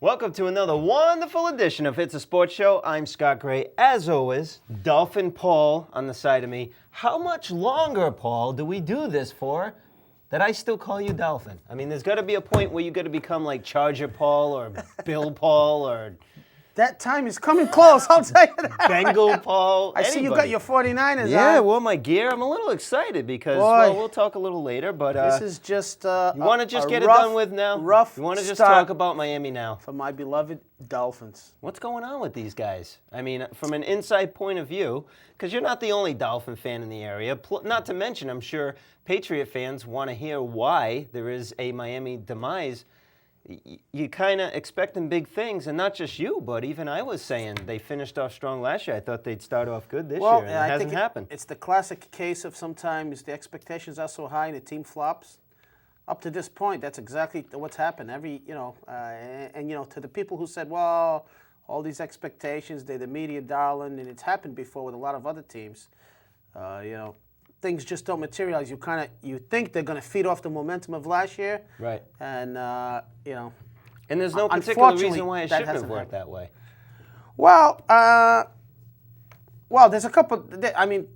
Welcome to another wonderful edition of It's a Sports Show. I'm Scott Cray. As always, Dolphin Paul on the side of me. How much longer, Paul, do we do this for that I still call you Dolphin? I mean, there's got to be a point where you got to become like Charger Paul or Bill Paul or... That time is coming close, I'll tell you that. Bengal Paul. I see you got your 49ers Yeah, on. well, my gear. I'm a little excited because, well, we'll talk a little later, but... this is just you want to just get it done with now? Rough You want to just start talk about Miami now? for my beloved Dolphins. What's going on with these guys? I mean, from an inside point of view, because you're not the only Dolphin fan in the area, not to mention, I'm sure Patriot fans want to hear why there is a Miami demise. You kind of expecting big things, and not just you, but even I was saying they finished off strong last year. I thought they'd start off good this year, and it hasn't happened. It's the classic case of sometimes the expectations are so high and the team flops. Up to this point, that's exactly what's happened. To the people who said, well, all these expectations, they're the media darling, and it's happened before with a lot of other teams, things just don't materialize. You think they're going to feed off the momentum of last year, right? And and there's no particular reason why it shouldn't have worked that way. Well, there's a couple. I mean,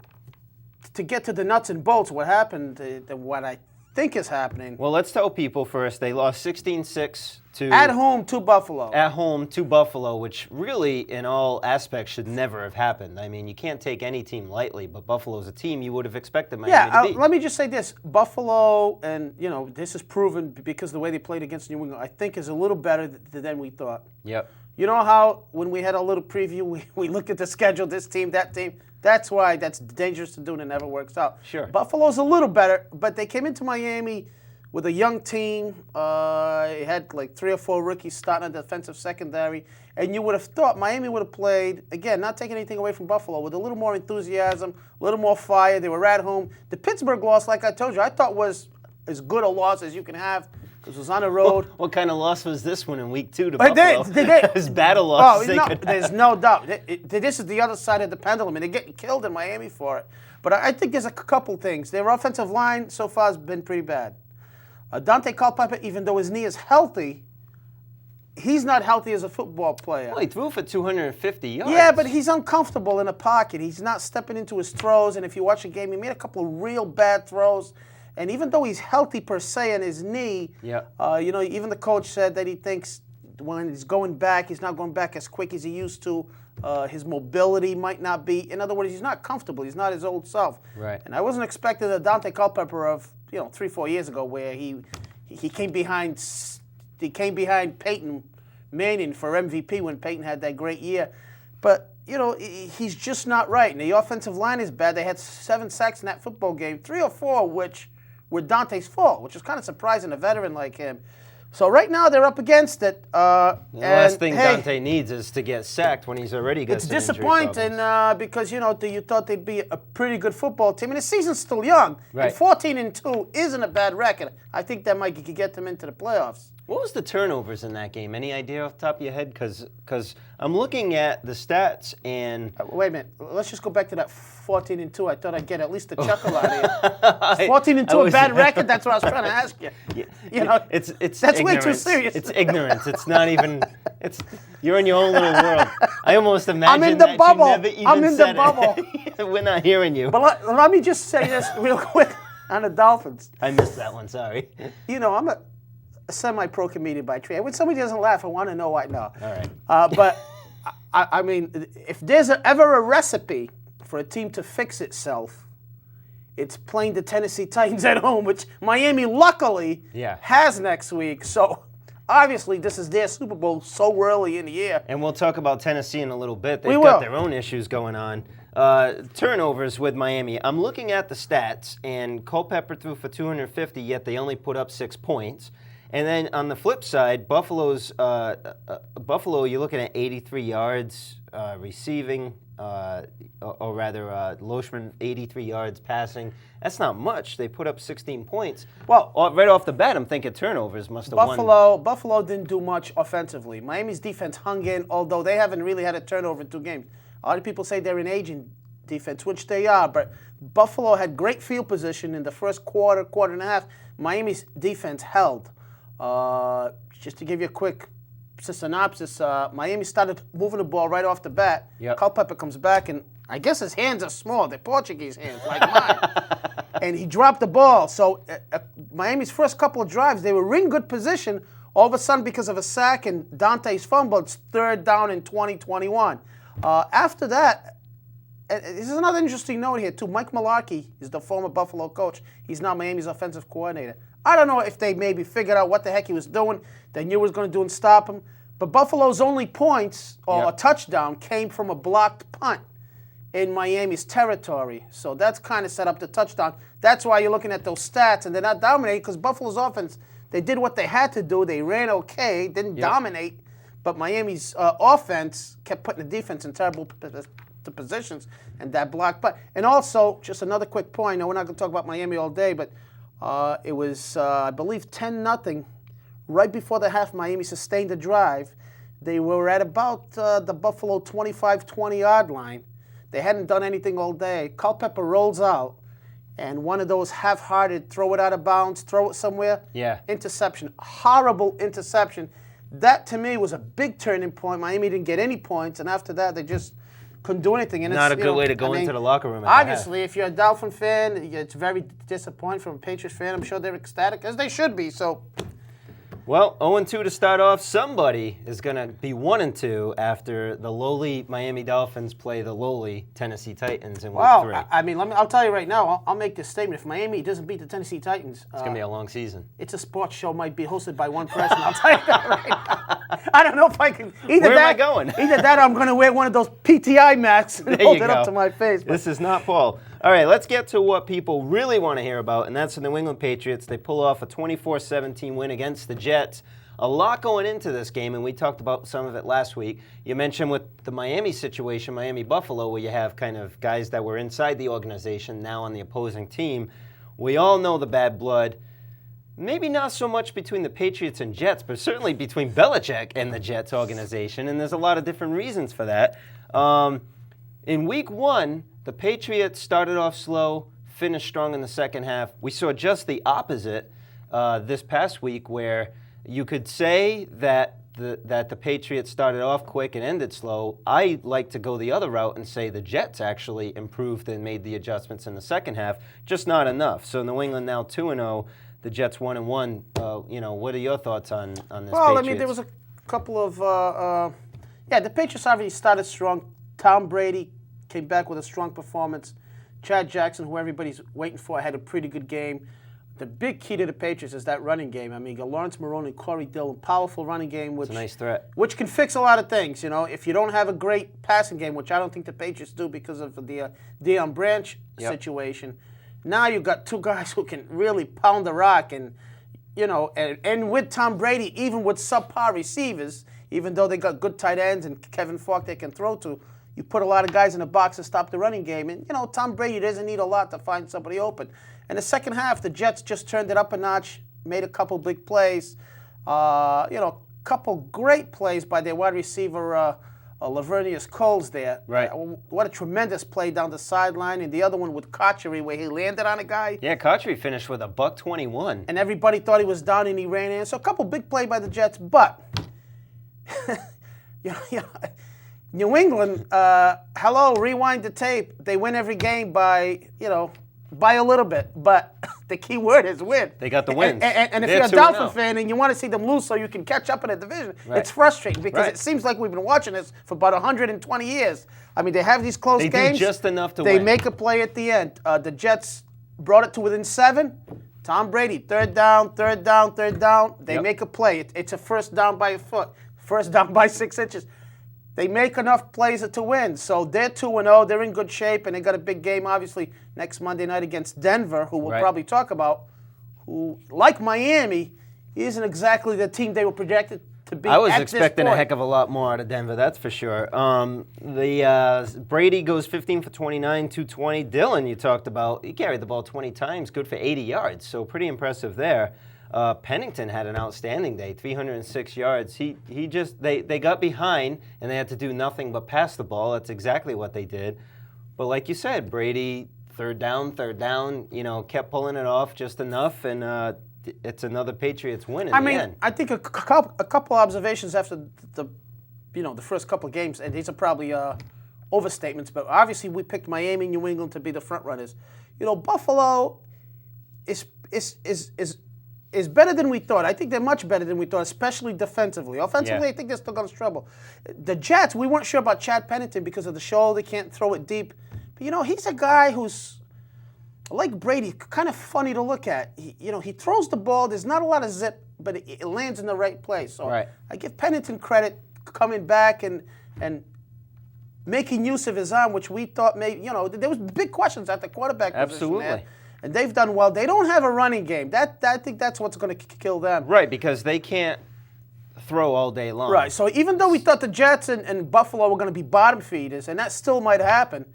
to get to the nuts and bolts, what happened? What I think is happening. Well, let's tell people first. They lost 16-6 to at home to Buffalo. At home to Buffalo, which really, in all aspects, should never have happened. I mean, you can't take any team lightly, but Buffalo's a team you would have expected Miami to beat. Let me just say this: Buffalo, and this is proven because the way they played against New England, I think is a little better than we thought. Yep. You know how when we had a little preview, we look at the schedule, this team, that team. That's why that's dangerous to do and it never works out. Sure. Buffalo's a little better, but they came into Miami with a young team. It had like 3 or 4 rookies starting at the defensive secondary. And you would have thought Miami would have played, again, not taking anything away from Buffalo, with a little more enthusiasm, a little more fire. They were at home. The Pittsburgh loss, like I told you, I thought was as good a loss as you can have. Because it was on the road. What kind of loss was this one in week 2 to Buffalo? It was bad a loss. There's no doubt. This is the other side of the pendulum, and they're getting killed in Miami for it. But I think there's a couple things. Their offensive line so far has been pretty bad. Dante Culpepper, even though his knee is healthy, he's not healthy as a football player. Well, he threw for 250 yards. Yeah, but he's uncomfortable in the pocket. He's not stepping into his throws, and if you watch the game, he made a couple of real bad throws. And even though he's healthy per se in his knee, even the coach said that he thinks when he's going back, he's not going back as quick as he used to. His mobility might not be. In other words, he's not comfortable. He's not his old self. Right. And I wasn't expecting the Dante Culpepper of 3-4 years ago, where he came behind Peyton Manning for MVP when Peyton had that great year. But he's just not right. And the offensive line is bad. They had 7 sacks in that football game, 3 or 4 which were Dante's fault, which is kind of surprising, a veteran like him. So right now they're up against it. The last thing Dante needs is to get sacked when he's already got some injury problems. It's disappointing because you thought they'd be a pretty good football team, and the season's still young. Right. And 14-2 isn't a bad record. I think that might get them into the playoffs. What was the turnovers in that game? Any idea off the top of your head? Because I'm looking at the stats and... wait a minute. Let's just go back to that 14-2. I thought I'd get at least a chuckle out of you. 14-2 a bad record? That's what I was trying to ask you. It's that's ignorance. way too serious. It's ignorance. It's not even... You're in your own little world. I almost imagine I'm in the bubble. You never even I'm in the said bubble. It. We're not hearing you. But let me just say this real quick on the Dolphins. I missed that one. Sorry. I'm a semi-pro comedian by trade. When somebody doesn't laugh, I want to know why. No. All right. But, I mean, if there's ever a recipe for a team to fix itself, it's playing the Tennessee Titans at home, which Miami luckily has next week. So, obviously, this is their Super Bowl so early in the year. And we'll talk about Tennessee in a little bit. They've got their own issues going on. Turnovers with Miami. I'm looking at the stats, and Culpepper threw for 250, yet they only put up 6 points. And then on the flip side, Buffalo, you're looking at 83 yards receiving, or rather, Loshman 83 yards passing. That's not much. They put up 16 points. Well, right off the bat, I'm thinking turnovers must have won. Buffalo didn't do much offensively. Miami's defense hung in, although they haven't really had a turnover in 2 games. A lot of people say they're an aging defense, which they are, but Buffalo had great field position in the first quarter and a half. Miami's defense held. Just to give you a quick synopsis, Miami started moving the ball right off the bat. Yep. Culpepper comes back, and I guess his hands are small. They're Portuguese hands, like mine. And he dropped the ball. So Miami's first couple of drives, they were in good position. All of a sudden, because of a sack and Dante's fumble, it's 3rd down in 2021. After that, this is another interesting note here, too. Mike Mularkey is the former Buffalo coach. He's now Miami's offensive coordinator. I don't know if they maybe figured out what the heck he was doing. They knew what he was going to do and stop him. But Buffalo's only points or a touchdown came from a blocked punt in Miami's territory. So that's kind of set up the touchdown. That's why you're looking at those stats, and they're not dominating because Buffalo's offense, they did what they had to do. They ran okay, didn't dominate, but Miami's offense kept putting the defense in terrible positions, and that blocked punt. And also, just another quick point, I know we're not going to talk about Miami all day, but it was, I believe, 10-0. Right before the half, Miami sustained a drive. They were at about the Buffalo 25, 20-yard line. They hadn't done anything all day. Culpepper rolls out, and one of those half-hearted, throw it out of bounds, throw it somewhere. Yeah. Interception. Horrible interception. That, to me, was a big turning point. Miami didn't get any points, and after that, they just couldn't do anything. And Not a good way to go into the locker room. Obviously, if you're a Dolphin fan, it's very disappointing. From a Patriots fan, I'm sure they're ecstatic, as they should be. So, well, 0-2 to start off. Somebody is going to be 1-2 after the lowly Miami Dolphins play the lowly Tennessee Titans in Week 3. I mean, I'll tell you right now, I'll make this statement. If Miami doesn't beat the Tennessee Titans, it's going to be a long season. It's a sports show might be hosted by one person. I'll tell you that right now. I don't know if I can. Where am I going? Either that or I'm going to wear one of those PTI masks and hold it up to my face. But. This is not Paul. All right, let's get to what people really want to hear about, and that's the New England Patriots. They pull off a 24-17 win against the Jets. A lot going into this game, and we talked about some of it last week. You mentioned with the Miami situation, Miami-Buffalo, where you have kind of guys that were inside the organization now on the opposing team. We all know the bad blood. Maybe not so much between the Patriots and Jets, but certainly between Belichick and the Jets organization, and there's a lot of different reasons for that. In Week 1, the Patriots started off slow, finished strong in the second half. We saw just the opposite this past week, where you could say that the Patriots started off quick and ended slow. I like to go the other route and say the Jets actually improved and made the adjustments in the second half, just not enough. So New England now 2-0. The Jets 1-1. What are your thoughts on this? Well, Patriots? I mean, there was a couple of the Patriots obviously started strong. Tom Brady came back with a strong performance. Chad Jackson, who everybody's waiting for, had a pretty good game. The big key to the Patriots is that running game. I mean, you got Lawrence Maroney and Corey Dillon, powerful running game, which it's a nice threat. Which can fix a lot of things. You know, if you don't have a great passing game, which I don't think the Patriots do because of the Deion Branch situation. Now you've got two guys who can really pound the rock, and with Tom Brady, even with subpar receivers, even though they got good tight ends and Kevin Falk they can throw to, you put a lot of guys in the box to stop the running game. And, Tom Brady doesn't need a lot to find somebody open. In the second half, the Jets just turned it up a notch, made a couple big plays. Couple great plays by their wide receiver, Lavernius Coles there. Right. What a tremendous play down the sideline. And the other one with Cotchery where he landed on a guy. Yeah, Cotchery finished with a $121. And everybody thought he was down and he ran in. So a couple big plays by the Jets. But, New England, rewind the tape. They win every game by a little bit. But the key word is win. They got the wins. And if you're a Dolphin fan and you want to see them lose so you can catch up in the division, it's frustrating because it seems like we've been watching this for about 120 years. I mean, they have these close games. They do just enough to win. They win. make a play at the end. The Jets brought it to within 7. Tom Brady, third down. They make a play. It's a first down by a foot, first down by 6 inches. They make enough plays to win. So they're 2-0. They're in good shape, and they got a big game, obviously, next Monday night against Denver, who we'll probably talk about, who, like Miami, isn't exactly the team they were projected to be. I was expecting a heck of a lot more out of Denver, that's for sure. Brady goes 15 for 29, 220. Dillon, you talked about, he carried the ball 20 times, good for 80 yards, so pretty impressive there. Pennington had an outstanding day, 306 yards. They got behind, and they had to do nothing but pass the ball. That's exactly what they did. But like you said, Brady, third down, kept pulling it off just enough, and it's another Patriots win in I the mean, end. I think a couple observations after the first couple of games, and these are probably overstatements, but obviously we picked Miami and New England to be the front runners. Buffalo is better than we thought. I think they're much better than we thought, especially defensively. Offensively, Yeah. I think they're still going to struggle. The Jets, we weren't sure about Chad Pennington because of the shoulder, can't throw it deep. But he's a guy who's like Brady, kind of funny to look at. He throws the ball. There's not a lot of zip, but it lands in the right place. So Right. I give Pennington credit coming back and making use of his arm, which we thought there was big questions at the quarterback position. Absolutely. Man. And they've done well. They don't have a running game. I think that's what's going to kill them. Right, because they can't throw all day long. Right. So even though we thought the Jets and Buffalo were going to be bottom feeders, and that still might happen,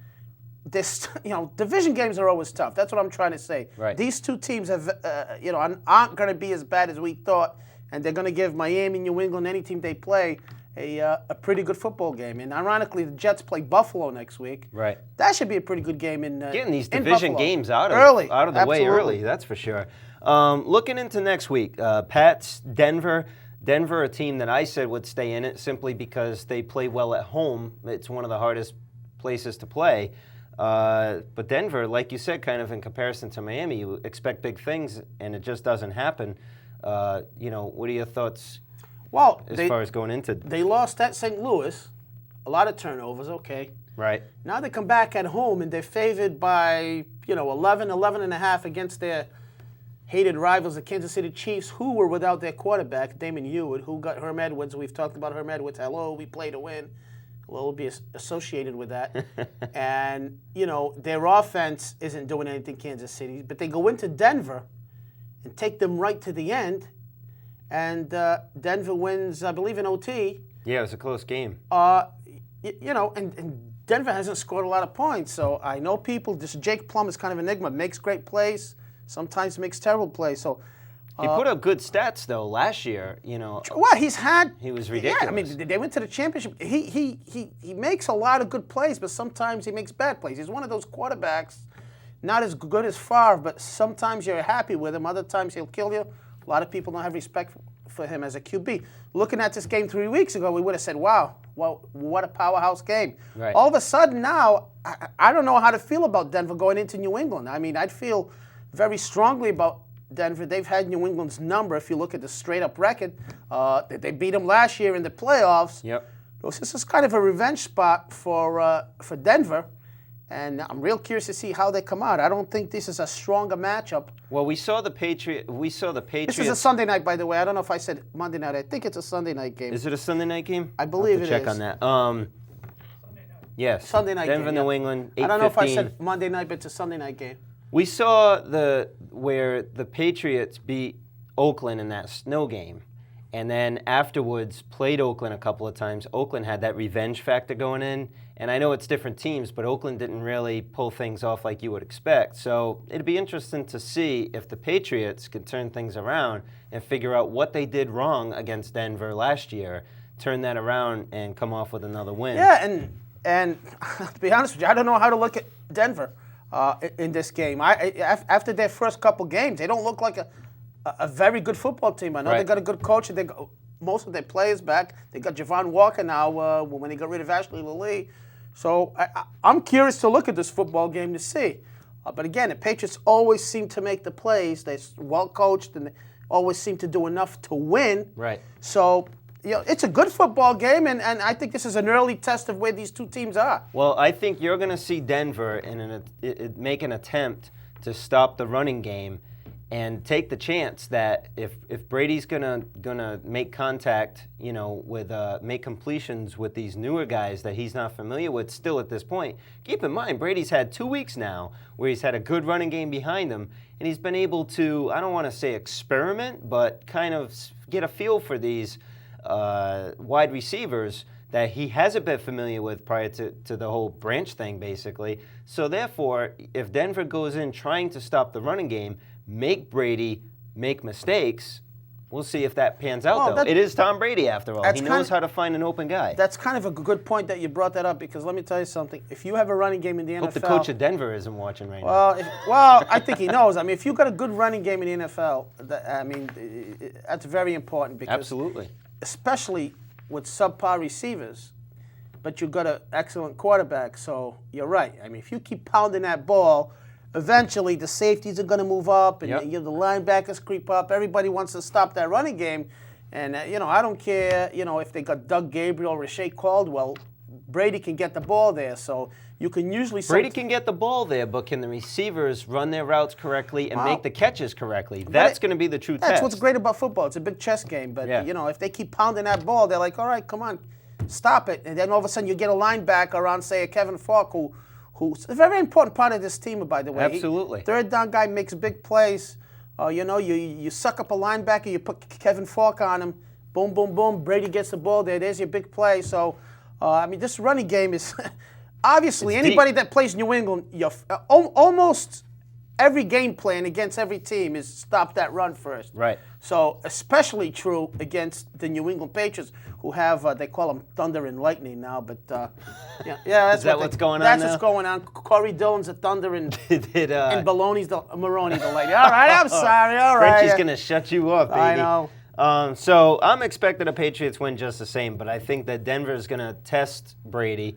division games are always tough. That's what I'm trying to say. Right. These two teams aren't going to be as bad as we thought, and they're going to give Miami, New England, any team they play, a pretty good football game. And ironically, the Jets play Buffalo next week. Right. That should be a pretty good game in Getting these in division Buffalo. games out of the way Absolutely. early, that's for sure. Looking into next week, Pats, Denver. Denver, a team that I said would stay in it simply because they play well at home. It's one of the hardest places to play. But Denver, like you said, kind of in comparison to Miami, you expect big things, and it just doesn't happen. What are your thoughts as far as going into? They lost at St. Louis, a lot of turnovers, okay. Right. Now they come back at home, and they're favored by, 11 and a half against their hated rivals, the Kansas City Chiefs, who were without their quarterback, Damon Hewitt, who got Herm Edwards. We've talked about Herm Edwards. Hello, we play to win. We'll be associated with that. And, their offense isn't doing anything, Kansas City, but they go into Denver and take them right to the end, and Denver wins, I believe, in OT. Yeah, it was a close game. And Denver hasn't scored a lot of points, so I know this Jake Plum is kind of an enigma, makes great plays, sometimes makes terrible plays. So He put up good stats though last year. Well, he was ridiculous. Yeah, I mean, they went to the championship. He makes a lot of good plays, but sometimes he makes bad plays. He's one of those quarterbacks, not as good as Favre, but sometimes you're happy with him. Other times he'll kill you. A lot of people don't have respect for him as a QB. Looking at this game 3 weeks ago, we would have said, wow, well, what a powerhouse game. Right. All of a sudden now, I don't know how to feel about Denver going into New England. I mean, I'd feel very strongly about Denver. They've had New England's number. If you look at the straight-up record, they beat them last year in the playoffs. Yep. So this is kind of a revenge spot for Denver, and I'm real curious to see how they come out. I don't think this is a stronger matchup. Well, we saw the Patriots. This is a Sunday night, by the way. I don't know if I said Monday night. I think it's a Sunday night game. Is it a Sunday night game? I believe I'll have to it check is. on that. Yes. Sunday night Denver, game. Yeah. New England, 8:15. I don't know if I said Monday night, but it's a Sunday night game. We saw where the Patriots beat Oakland in that snow game, and then afterwards played Oakland a couple of times. Oakland had that revenge factor going in, and I know it's different teams, but Oakland didn't really pull things off like you would expect. So it'd be interesting to see if the Patriots can turn things around and figure out what they did wrong against Denver last year, turn that around, and come off with another win. Yeah, and to be honest with you, I don't know how to look at Denver in this game. After their first couple games, they don't look like a very good football team. I know they got a good coach, and they got most of their players back. They got Javon Walker now when they got rid of Ashley Lee. So I'm curious to look at this football game to see. But again, the Patriots always seem to make the plays. They're well coached, and they always seem to do enough to win. Right. So it's a good football game, and I think this is an early test of where these two teams are. Well, I think you're going to see Denver make an attempt to stop the running game and take the chance that if Brady's gonna make contact, with make completions with these newer guys that he's not familiar with still at this point. Keep in mind, Brady's had 2 weeks now where he's had a good running game behind him, and he's been able to, I don't want to say experiment, but kind of get a feel for these wide receivers that he hasn't been familiar with prior to the whole branch thing, basically. So therefore, if Denver goes in trying to stop the running game, make Brady make mistakes, We'll see if that pans out, though. It is Tom Brady, after all. He knows how to find an open guy. That's kind of a good point that you brought that up, because let me tell you something. If you have a running game in the NFL... Hope the coach of Denver isn't watching right now. Well, I think he knows. I mean, if you've got a good running game in the NFL, that's very important. Because absolutely. Especially with subpar receivers, but you've got an excellent quarterback, so you're right. I mean, if you keep pounding that ball... Eventually, the safeties are going to move up, and the linebackers creep up. Everybody wants to stop that running game. And, I don't care, if they got Doug Gabriel or Rashae Caldwell, Brady can get the ball there. So you can usually... Brady can get the ball there, but can the receivers run their routes correctly and make the catches correctly? That's going to be the true test. That's what's great about football. It's a big chess game. But, if they keep pounding that ball, they're like, all right, come on, stop it. And then all of a sudden you get a linebacker around, say, a Kevin Falk, who's a very important part of this team, by the way. Absolutely. Third down guy makes big plays. You suck up a linebacker, you put Kevin Falk on him, boom, boom, boom, Brady gets the ball there. There's your big play. So, this running game is obviously anybody that plays New England, almost every game plan against every team is stop that run first. Right. So especially true against the New England Patriots, who have, they call them Thunder and Lightning now, but that's what's going on That's now? what's going on. Corey Dillon's a Thunder and Baloney's the Maroney the Lightning. All right, I'm sorry, all right. Frenchie's going to shut you off, baby. I know. So I'm expecting a Patriots win just the same, but I think that Denver's going to test Brady.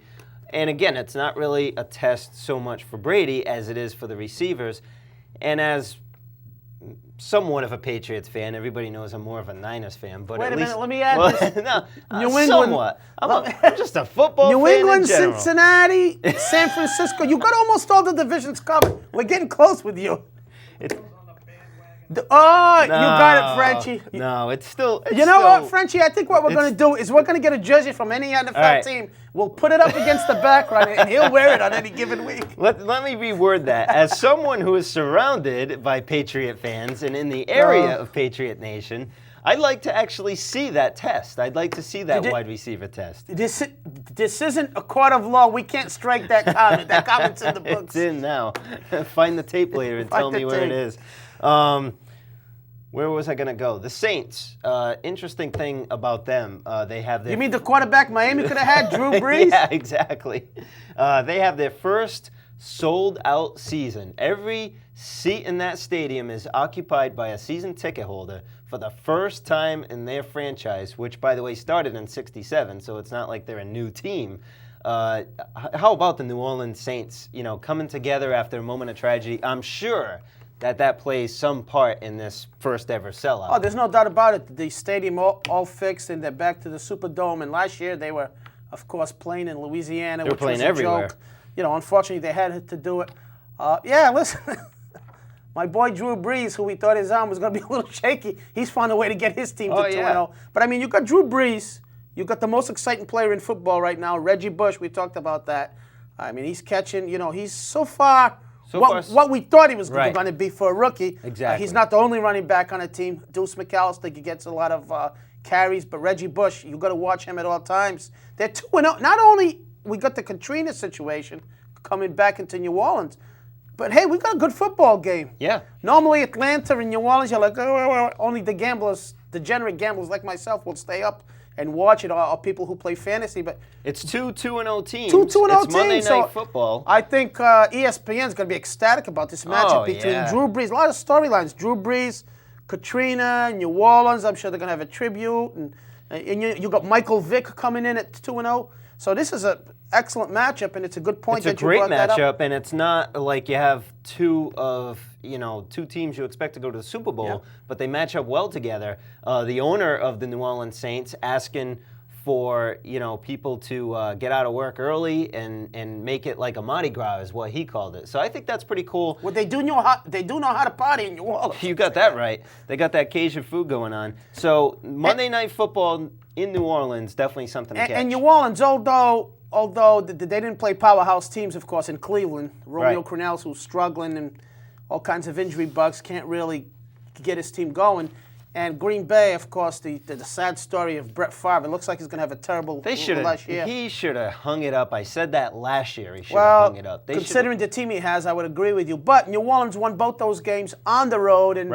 And again, it's not really a test so much for Brady as it is for the receivers. And as somewhat of a Patriots fan, everybody knows I'm more of a Niners fan. But wait at a least, minute, let me add this. No, New England, somewhat. I'm just a football New fan England, in general. Cincinnati, San Francisco. You got almost all the divisions covered. We're getting close with you. You got it, Frenchie. No, it's still... You know what, Frenchie? I think what we're going to do is we're going to get a jersey from any NFL team. We'll put it up against the background, and he'll wear it on any given week. Let me reword that. As someone who is surrounded by Patriot fans and in the area of Patriot Nation, I'd like to actually see that test. I'd like to see that wide receiver test. This isn't a court of law. We can't strike that comment. That comment's in the books. It's in now. Find the tape later and tell me where it is. Where was I going to go? The Saints. Interesting thing about them, they have their... You mean the quarterback Miami could have had, Drew Brees? Yeah, exactly. They have their first sold-out season. Every seat in that stadium is occupied by a season ticket holder for the first time in their franchise, which, by the way, started in '67, so it's not like they're a new team. How about the New Orleans Saints, coming together after a moment of tragedy? I'm sure that plays some part in this first ever sellout. Oh, there's no doubt about it. The stadium all fixed, and they're back to the Superdome. And last year they were, of course, playing in Louisiana, which was a everywhere. joke. Unfortunately they had to do it. Listen, my boy Drew Brees, who we thought his arm was going to be a little shaky, he's found a way to get his team to 2-0. But you got Drew Brees. You got the most exciting player in football right now, Reggie Bush. We talked about that. He's catching. He's so far. What we thought he was going to be for a rookie. Exactly. He's not the only running back on the team. Deuce McAllister gets a lot of carries, but Reggie Bush, you got to watch him at all times. They're 2-0. Not only we got the Katrina situation coming back into New Orleans, but hey, we got a good football game. Yeah. Normally Atlanta and New Orleans, you're like, only the gamblers, degenerate gamblers like myself will stay up and watch it, or people who play fantasy. But it's two 2-0 teams. Two 2-0 teams. It's Monday Night Football. I think ESPN's going to be ecstatic about this matchup between Drew Brees. A lot of storylines. Drew Brees, Katrina, New Orleans. I'm sure they're going to have a tribute. And you got Michael Vick coming in at 2-0. So this is an excellent matchup, and it's a good point that you brought that up. It's a great matchup, and it's not like you have two teams you expect to go to the Super Bowl, but they match up well together. The owner of the New Orleans Saints asking for people to get out of work early and make it like a Mardi Gras is what he called it. So I think that's pretty cool. Well, they do know how to party in New Orleans. You got that right. They got that Cajun food going on. So Monday Night Football in New Orleans, definitely something to catch. And New Orleans, although they didn't play powerhouse teams, of course, in Cleveland. Romeo Crennels, who's struggling and all kinds of injury bugs, can't really get his team going. And Green Bay, of course, the sad story of Brett Favre. It looks like he's going to have a terrible last year. He should have hung it up. I said that last year. He should have hung it up. Considering the team he has, I would agree with you. But New Orleans won both those games on the road. And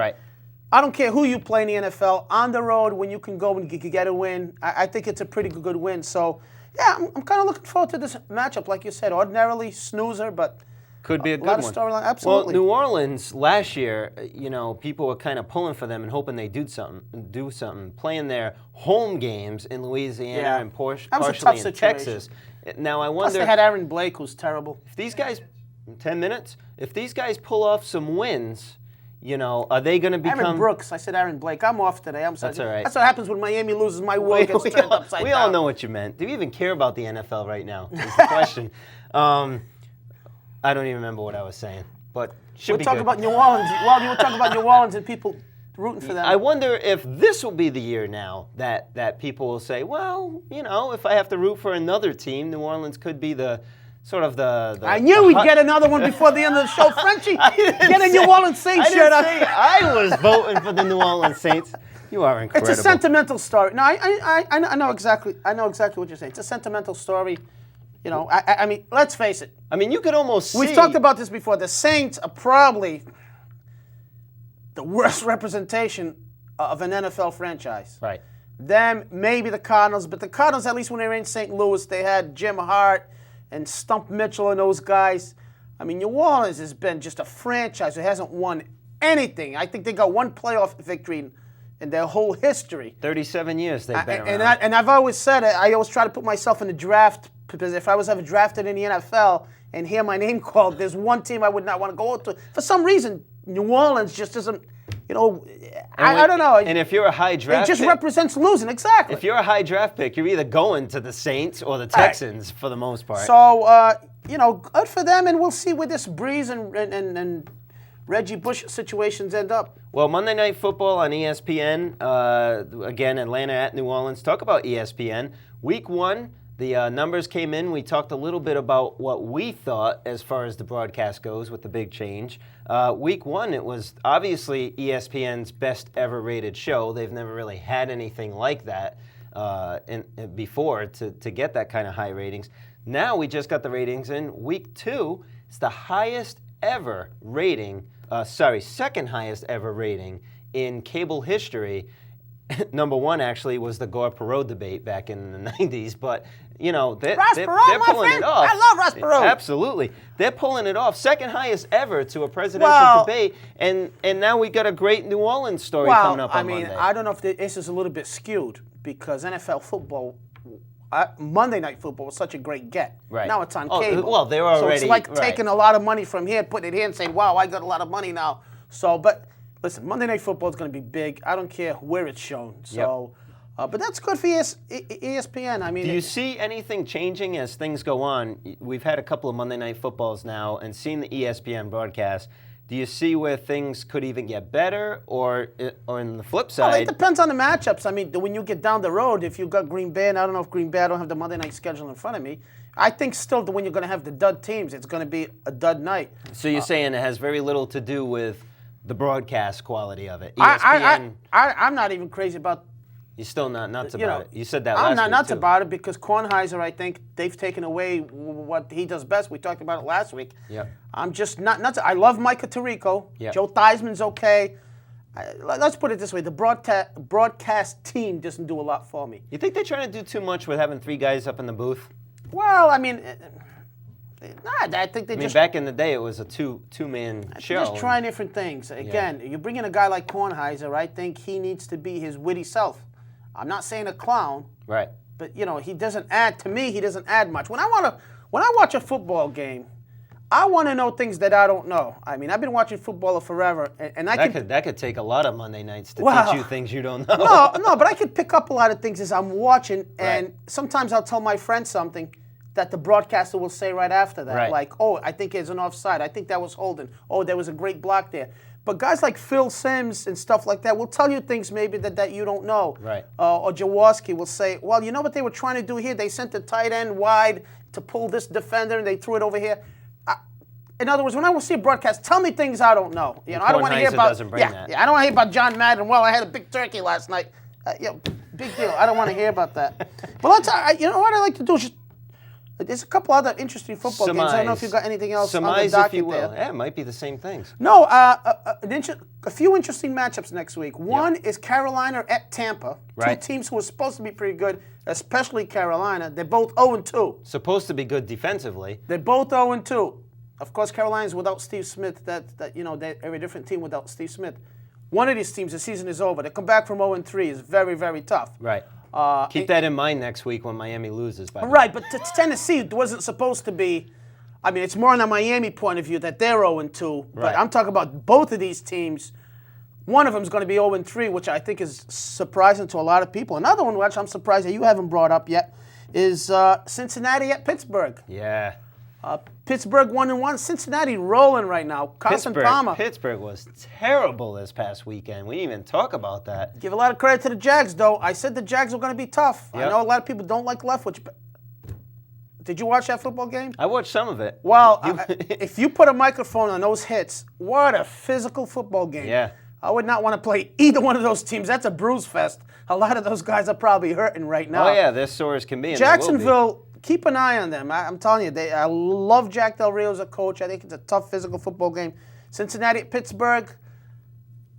I don't care who you play in the NFL. On the road, when you can go and get a win, I think it's a pretty good win. So, yeah, I'm kind of looking forward to this matchup. Like you said, ordinarily snoozer, but could be a good lot one. Of storyline. Absolutely. Well, New Orleans last year, people were kind of pulling for them and hoping they do something. Playing their home games in Louisiana and partially in Texas. Now I wonder. Plus, they had Aaron Blake, who's terrible. If these guys, 10 minutes. If these guys pull off some wins, are they going to become? Aaron Brooks. I said Aaron Blake. I'm off today. I'm sorry. That's all right. That's what happens when Miami loses. My world gets turned upside down. We all know what you meant. Do you even care about the NFL right now? Is the question. I don't even remember what I was saying, but we're talking about New Orleans. Well, you were talking about New Orleans and people rooting for them. I wonder if this will be the year now that people will say, well, if I have to root for another team, New Orleans could be the sort of the. I knew we'd get another one before the end of the show. Frenchie, get a New Orleans Saints shirt up. I was voting for the New Orleans Saints. You are incredible. It's a sentimental story. No, I know exactly. I know exactly what you're saying. It's a sentimental story. I mean, let's face it. I mean, you could almost see. We've talked about this before. The Saints are probably the worst representation of an NFL franchise. Right. Them, maybe the Cardinals, but the Cardinals, at least when they were in St. Louis, they had Jim Hart and Stump Mitchell and those guys. I mean, New Orleans has been just a franchise that hasn't won anything. I think they got one playoff victory in their whole history. 37 years they've been around. And I've always said it. I always try to put myself in the draft, because if I was ever drafted in the NFL and hear my name called, there's one team I would not want to go to. For some reason, New Orleans just isn't, I don't know. And if you're a high draft pick, it just pick, represents losing, exactly. If you're a high draft pick, you're either going to the Saints or the Texans for the most part. So, good for them, and we'll see where this Breeze and Reggie Bush situations end up. Well, Monday Night Football on ESPN, again, Atlanta at New Orleans. Talk about ESPN. Week 1, the numbers came in. We talked a little bit about what we thought as far as the broadcast goes with the big change. Week 1, it was obviously ESPN's best ever rated show. They've never really had anything like that before to get that kind of high ratings. Now we just got the ratings in. Week 2, it's the highest ever rating, second highest ever rating in cable history. Number 1 actually was the Gore-Perot debate back in the 90s, but they're pulling it off. I love Ross Perot. Absolutely. They're pulling it off. Second highest ever to a presidential debate, and now we got a great New Orleans story coming up on Monday. I don't know if this is a little bit skewed, because NFL football, Monday Night Football was such a great get. Right. Now it's on cable. Well, they were already. So it's like taking a lot of money from here, putting it here, and saying, wow, I got a lot of money now. So, but listen, Monday Night Football is going to be big. I don't care where it's shown. So, but that's good for ESPN. I mean, do you see anything changing as things go on? We've had a couple of Monday Night Footballs now, and seeing the ESPN broadcast. Do you see where things could even get better, or on the flip side? Well, it depends on the matchups. I mean, when you get down the road, if you got Green Bay, and I don't know if Green Bay, I don't have the Monday night schedule in front of me. I think still that when you're going to have the dud teams, it's going to be a dud night. So you're saying it has very little to do with the broadcast quality of it? ESPN, I'm not even crazy about. You're still not nuts about it. You said that last week, I'm not nuts about it, because Kornheiser, I think they've taken away what he does best. We talked about it last week. Yeah. I'm just not nuts. I love Micah Tirico. Yep. Joe Theismann's okay. Let's put it this way. The broadcast team doesn't do a lot for me. You think they're trying to do too much with having 3 guys up in the booth? Well, I mean, I think they back in the day, it was a two-man show. Just trying different things. Again, you bring in a guy like Kornheiser, I think he needs to be his witty self. I'm not saying a clown. Right. But, he doesn't add, to me, he doesn't add much. When I watch a football game, I want to know things that I don't know. I mean, I've been watching football forever, and that could take a lot of Monday nights to teach you things you don't know. No, but I could pick up a lot of things as I'm watching, and sometimes I'll tell my friend something that the broadcaster will say right after that. Right. Like, oh, I think it's an offside. I think that was holding. Oh, there was a great block there. But guys like Phil Simms and stuff like that will tell you things maybe that you don't know. Right. Or Jaworski will say, well, you know what they were trying to do here? They sent the tight end wide to pull this defender, and they threw it over here. In other words, when I see a broadcast, tell me things I don't know. I don't want to hear about. I don't want to hear about John Madden. Well, I had a big turkey last night. Big deal. I don't want to hear about that. But you know what I like to do is just There's a couple other interesting football games. I don't know if you've got anything else on the docket Surmise, if you will. there. Yeah, it might be the same things. No, a few interesting matchups next week. One is Carolina at Tampa. Right. Two teams who are supposed to be pretty good, especially Carolina. They're both 0-2. Supposed to be good defensively. They're both 0-2. Of course, Carolina's without Steve Smith. They're a different team without Steve Smith. One of these teams, the season is over. To come back from 0-3 is very, very tough. Right. Keep that in mind next week when Miami loses. Right, but Tennessee wasn't supposed to be. I mean, it's more on the Miami point of view that they're 0-2. But Right. I'm talking about both of these teams. One of them is going to be 0-3, which I think is surprising to a lot of people. Another one, which I'm surprised that you haven't brought up yet, is Cincinnati at Pittsburgh. Yeah. Pittsburgh 1-1. Cincinnati rolling right now. Carson Palmer. Pittsburgh was terrible this past weekend. We didn't even talk about that. Give a lot of credit to the Jags, though. I said the Jags were going to be tough. Yep. I know a lot of people don't like Leftwich. Did you watch that football game? I watched some of it. Well, if you put a microphone on those hits, what a physical football game. Yeah. I would not want to play either one of those teams. That's a bruise fest. A lot of those guys are probably hurting right now. Oh, yeah, they're sore as can be. And they will be. Jacksonville, keep an eye on them. I'm telling you, I love Jack Del Rio as a coach. I think it's a tough physical football game. Cincinnati at Pittsburgh.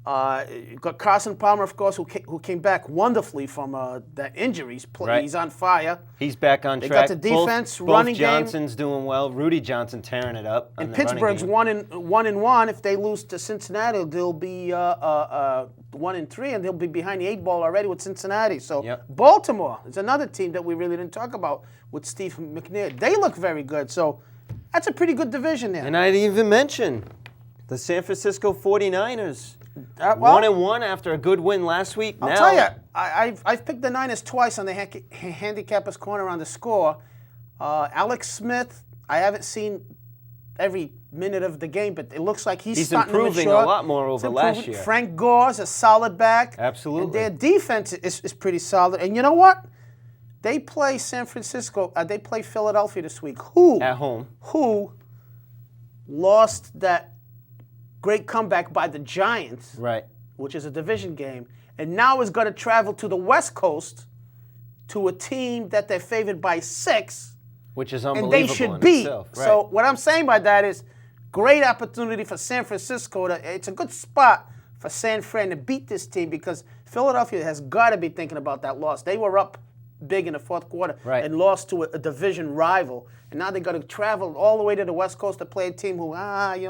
You've got Carson Palmer, of course, who came back wonderfully from that injury. Right. He's on fire. He's back on track. They got the defense, both running game. Johnson's doing well. Rudy Johnson tearing it up. And Pittsburgh's 1-1. If they lose to Cincinnati, they'll be 1-3, and they'll be behind the 8 ball already with Cincinnati. So Yep. Baltimore is another team that we really didn't talk about with Steve McNair. They look very good. So that's a pretty good division there. And I didn't even mention the San Francisco 49ers. 1-1 after a good win last week. I'll tell you, I've picked the Niners twice on the Handicapper's Corner on the score. Alex Smith, I haven't seen every minute of the game, but it looks like he's starting improving to mature. a lot more over last year. Frank Gore's a solid back. Absolutely. And their defense is pretty solid. And you know what? They play San Francisco. They play Philadelphia this week. At home. Who lost that great comeback by the Giants, Right. which is a division game, and now is going to travel to the West Coast to a team that they're favored by 6, Which is and unbelievable they should in beat. itself. Right. So what I'm saying by that is great opportunity for San Francisco. It's a good spot for San Fran to beat this team because Philadelphia has got to be thinking about that loss. They were up big in the fourth quarter Right. and lost to a division rival. And now they got to travel all the way to the West Coast to play a team who,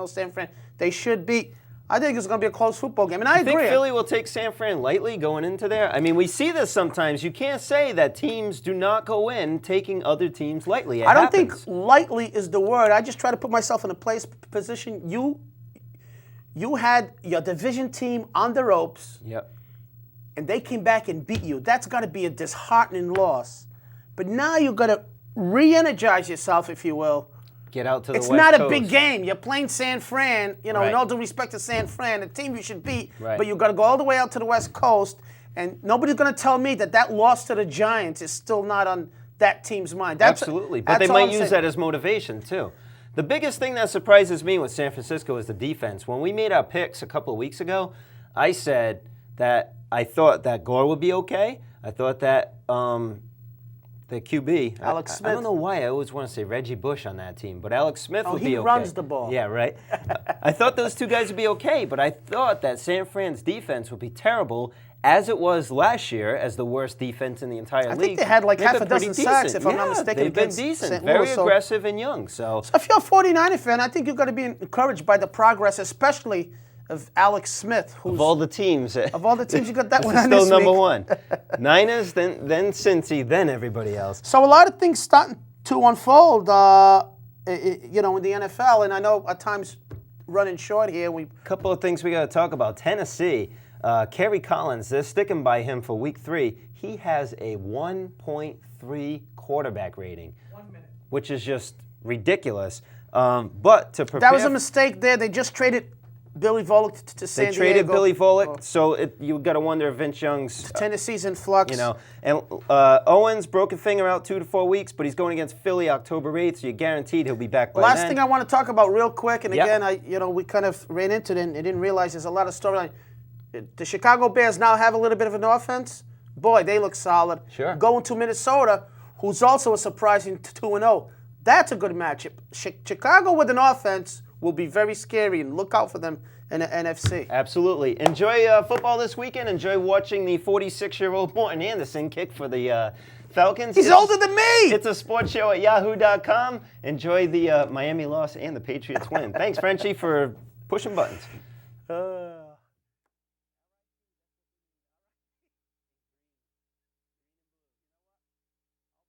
San Fran, they should beat. I think it's going to be a close football game. And I agree. Think Philly will take San Fran lightly going into there? I mean, we see this sometimes. You can't say that teams do not go in taking other teams lightly. I don't think lightly is the word. I just try to put myself in a position. You had your division team on the ropes. Yep. And they came back and beat you. That's got to be a disheartening loss. But now you've got to re-energize yourself, if you will. Get out to the It's West not Coast. a big game. You're playing San Fran, Right. in all due respect to San Fran, a team you should beat. Right. But you've got to go all the way out to the West Coast. And nobody's going to tell me that loss to the Giants is still not on that team's mind. Absolutely. But they that's all might I'm use saying. that as motivation, too. The biggest thing that surprises me with San Francisco is the defense. When we made our picks a couple of weeks ago, I said that I thought that Gore would be okay. I thought that the QB, Alex Smith. I don't know why I always want to say Reggie Bush on that team, but Alex Smith would be okay. He runs the ball. Yeah, right. I thought those two guys would be okay, but I thought that San Fran's defense would be terrible, as it was last year, as the worst defense in the entire league. I think they had like half a been pretty dozen sacks, decent. if I'm not mistaken, They've been against decent, St. very Louis, so- aggressive and young. So If you're a 49er fan, I think you've got to be encouraged by the progress, especially of Alex Smith, who's of all the teams, you got that one this on is this still number week. one. Niners, then Cincy, then everybody else. So a lot of things starting to unfold, in the NFL, and I know at times running short here. Couple of things we got to talk about. Tennessee, Kerry Collins, they're sticking by him for week 3. He has a 1.3 quarterback rating, 1 minute, which is just ridiculous. But to prepare, that was a mistake there. They just traded Billy Volek to San Diego. They traded Billy Volek, so you got to wonder if Vince Young's Tennessee's in flux. And Owens broke a finger out 2 to 4 weeks, but he's going against Philly October 8th, so you're guaranteed he'll be back by Last then. thing I want to talk about real quick, and Yep. again, we kind of ran into it and didn't realize there's a lot of storyline. The Chicago Bears now have a little bit of an offense. Boy, they look solid. Sure. Going to Minnesota, who's also a surprising 2-0. That's a good matchup. Chicago with an offense will be very scary, and look out for them in the NFC. Absolutely. Enjoy football this weekend. Enjoy watching the 46-year-old Morton Anderson kick for the Falcons. He's older than me! It's a sports show at yahoo.com. Enjoy the Miami loss and the Patriots win. Thanks, Frenchie, for pushing buttons.